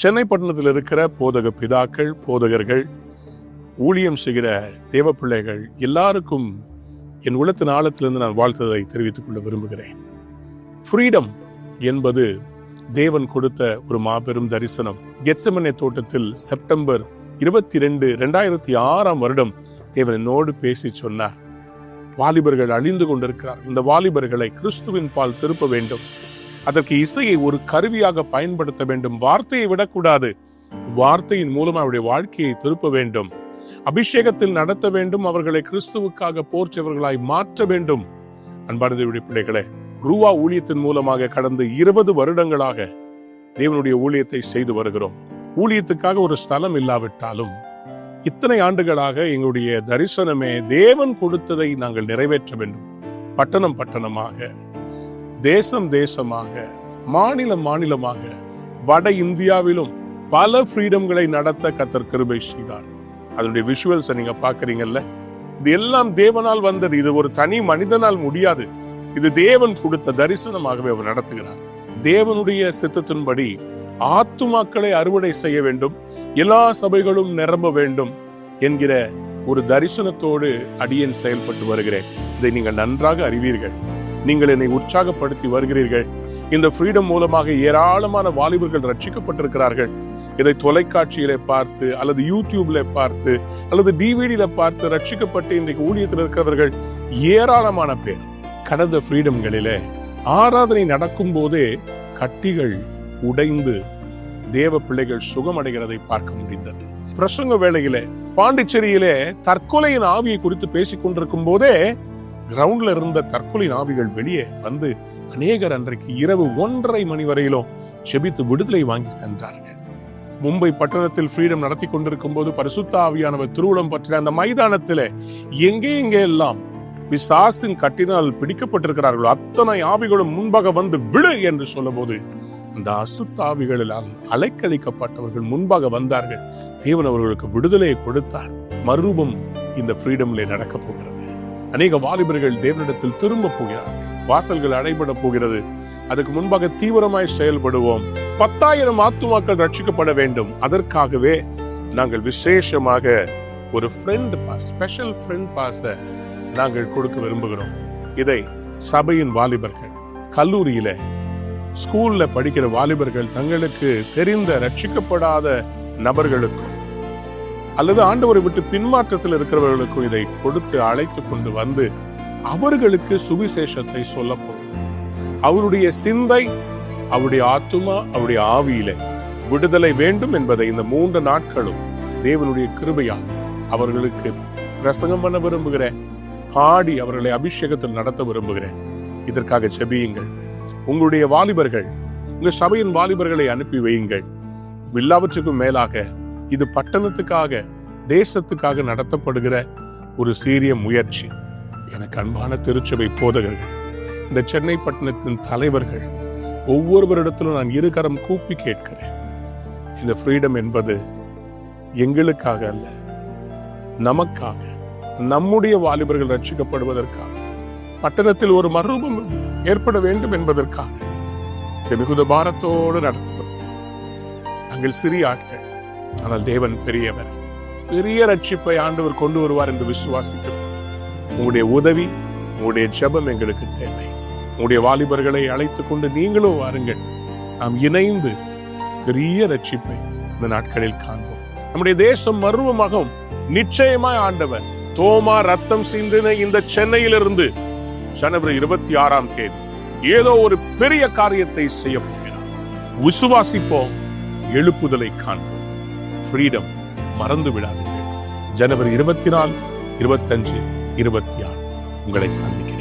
சென்னை பட்டணத்தில் இருக்கிற போதக பிதாக்கள், போதகர்கள், ஊழியம் செய்கிற தேவ பிள்ளைகள் எல்லாருக்கும் என் உள்ளத்தின் ஆழத்திலிருந்து நான் வாழ்த்ததை தெரிவித்துக் கொள்ள விரும்புகிறேன். ஃப்ரீடம் என்பது தேவன் கொடுத்த ஒரு மாபெரும் தரிசனம். கெத்செமனே தோட்டத்தில் செப்டம்பர் 22, 2006 தேவன் என்னோடு பேசி சொன்னார், வாலிபர்கள் அழிந்து கொண்டிருக்கிறார், இந்த வாலிபர்களை கிறிஸ்துவின் பால் திருப்ப வேண்டும், அதற்கு இசையை ஒரு கருவியாக பயன்படுத்த வேண்டும், வார்த்தையை விடக்கூடாது, வார்த்தையின் மூலம் அவருடைய வாழ்க்கையை திருப்ப வேண்டும், அபிஷேகத்தில் நடத்த வேண்டும், அவர்களை கிறிஸ்துவுக்காக போர்ச்சவர்களாய் மாற்ற வேண்டும். அன்பார்ந்த தேவனுடைய பிள்ளைகளே, ரூவா ஊழியத்தின் மூலமாக கடந்த 20 வருடங்களாக தேவனுடைய ஊழியத்தை செய்து வருகிறோம். ஊழியத்துக்காக ஒரு ஸ்தலம் இல்லாவிட்டாலும் இத்தனை ஆண்டுகளாக எங்களுடைய தரிசனமே தேவன் கொடுத்ததை நாங்கள் நிறைவேற்ற வேண்டும். பட்டணம் பட்டணமாக, தேசம் தேசமாக, மாநிலம் மாநிலமாக, வட இந்தியாவிலும் பல ஃப்ரீடம்களை நடத்த கர்த்தர் கிருபை செய்தார். அதனுடைய விஷுவல்ஸை நீங்க பாக்குறீங்கல்ல, இது எல்லாம் தேவனால் வந்தது. இது ஒரு தனி மனிதனால் முடியாது. இது தேவன் கொடுத்த தரிசனமாகவே அவர் நடத்துகிறார். தேவனுடைய சித்தத்தின்படி ஆத்துமாக்களை அறுவடை செய்ய வேண்டும், எல்லா சபைகளும் நிரம்ப வேண்டும் என்கிற ஒரு தரிசனத்தோடு அடியேன் செயல்பட்டு வருகிறேன். இதை நீங்கள் நன்றாக அறிவீர்கள். நீங்கள் என்னை உற்சாகப்படுத்தி வருகிறீர்கள். இந்த ஃப்ரீடம் மூலமாக ஏராளமான வாலிபர்கள் ரட்சிக்கப்பட்டிருக்கிறார்கள். இதை தொலைக்காட்சியில பார்த்து அல்லது யூடியூப்ல பார்த்து அல்லது டிவிடியில பார்த்து ரட்சிக்கப்பட்டு இன்றைக்கு ஊழியத்தில் இருக்கிறவர்கள் ஏராளமான பேர். கடந்த ஃப்ரீடம்களிலே ஆராதனை நடக்கும் போதே கட்டிகள் உடைந்து தேவ பிள்ளைகள் சுகமடைகிறதை பார்க்க முடிந்தது. பிரசங்க வேளையிலே பாண்டிச்சேரியிலே தற்கொலையின் ஆவியை குறித்து பேசிக் கொண்டிருக்கும் போதே கிரவுண்ட்ல இருந்த தற்கொலையின் ஆவிகள் வெளியே வந்து அநேகர் அன்றைக்கு இரவு 1:30 மணி வரையிலும் செபித்து விடுதலை வாங்கி சென்றார்கள். மும்பை பட்டணத்தில் ஃப்ரீடம் நடத்தி கொண்டிருக்கும் போது பரிசுத்த ஆவியானவர் திருவுளம் பற்றின அந்த மைதானத்திலே எங்கே எல்லாம் பிசாசின் கட்டினால் பிடிக்கப்பட்டிருக்கிறார்களோ அத்தனை ஆவிகளும் முன்பாக வந்து விடு என்று சொல்ல போது அந்த அசுத்த ஆவிகளால் அலைக்கழிக்கப்பட்டவர்கள் முன்பாக வந்தார்கள். தேவன் அவர்களுக்கு விடுதலையை கொடுத்தார். மறுரூபம் இந்த ஃப்ரீடம்ல நடக்க போகிறது. அநேக வாலிபர்கள் தேவனிடத்தில் திரும்ப போகிறார்கள். வாசல்கள் அடைபட போகிறது. அதுக்கு முன்பாக தீவிரமாய் செயல்படுவோம். 10,000 ஆத்துமாக்கள் ரட்சிக்கப்பட வேண்டும். அதற்காகவே நாங்கள் விசேஷமாக ஒரு ஃப்ரெண்ட் பாஸ், ஸ்பெஷல் ஃப்ரெண்ட் பாஸை நாங்கள் கொடுக்க விரும்புகிறோம். இதை சபையின் வாலிபர்கள், கல்லூரியில ஸ்கூல்ல படிக்கிற வாலிபர்கள் தங்களுக்கு தெரிந்த ரட்சிக்கப்படாத நபர்களுக்கும் அல்லது ஆண்டவரை விட்டு பின்மாற்றத்தில் இருக்கிறவர்களுக்கும் இதை கொடுத்து அழைத்து கொண்டு வந்து அவர்களுக்கு சுவிசேஷத்தை சொல்ல போகிறோம். அவருடைய சிந்தை, அவருடைய ஆத்துமா, அவருடைய ஆவியில விடுதலை வேண்டும் என்பதை இந்த 3 நாட்களும் தேவனுடைய கிருபையால் அவர்களுக்கு பிரசங்கம் பண்ண விரும்புகிறேன். பாடி அவர்களை அபிஷேகத்தில் நடத்த விரும்புகிறேன். இதற்காக ஜெபியுங்கள். உங்களுடைய வாலிபர்கள், உங்கள் சபையின் வாலிபர்களை அனுப்பி வையுங்கள். எல்லாவற்றுக்கும் மேலாக இது பட்டணத்துக்காக, தேசத்துக்காக நடத்தப்படுகிற ஒரு சீரிய முயற்சி. எனக்கு அன்பான திருச்சபை போதகர்கள், இந்த சென்னை பட்டணத்தின் தலைவர்கள் ஒவ்வொருவரிடத்திலும் நான் இருகரம் கூப்பி கேட்கிறேன். இந்த ஃப்ரீடம் என்பது எங்களுக்காக அல்ல, நமக்காக, நம்முடைய வாலிபர்கள் ரட்சிக்கப்படுவதற்காக, பட்டணத்தில் ஒரு மறுரூபம் ஏற்பட வேண்டும் என்பதற்காக இதை மிகுந்த பாரத்தோடு நடத்துவோம். நாங்கள் சிறிய ஆட்கள், ஆனால் தேவன் பெரியவர். பெரிய ரட்சிப்பை ஆண்டவர் கொண்டு வருவார் என்று விசுவாசிக்கிறோம். உங்களுடைய உதவி, உங்களுடைய ஜெபம் எங்களுக்கு தேவை. உங்களுடைய வாலிபர்களை அழைத்துக் கொண்டு நீங்களும் வாருங்கள். நாம் இணைந்து பெரிய ரட்சிப்பை இந்த நாட்களில் காண்போம். நம்முடைய தேசம் மறுரூபமாகும். நிச்சயமாய் ஆண்டவர் தோமா ரத்தம் சிந்தின இந்த சென்னையிலிருந்து ஜனவரி 26 ஏதோ ஒரு பெரிய காரியத்தை செய்ய போகிறார். விசுவாசிப்போம், எழுப்புதலை காண்போம். ஃப்ரீடம் மறந்து விடாதீர்கள். ஜனவரி 24, 25, 26 உங்களை சந்திக்க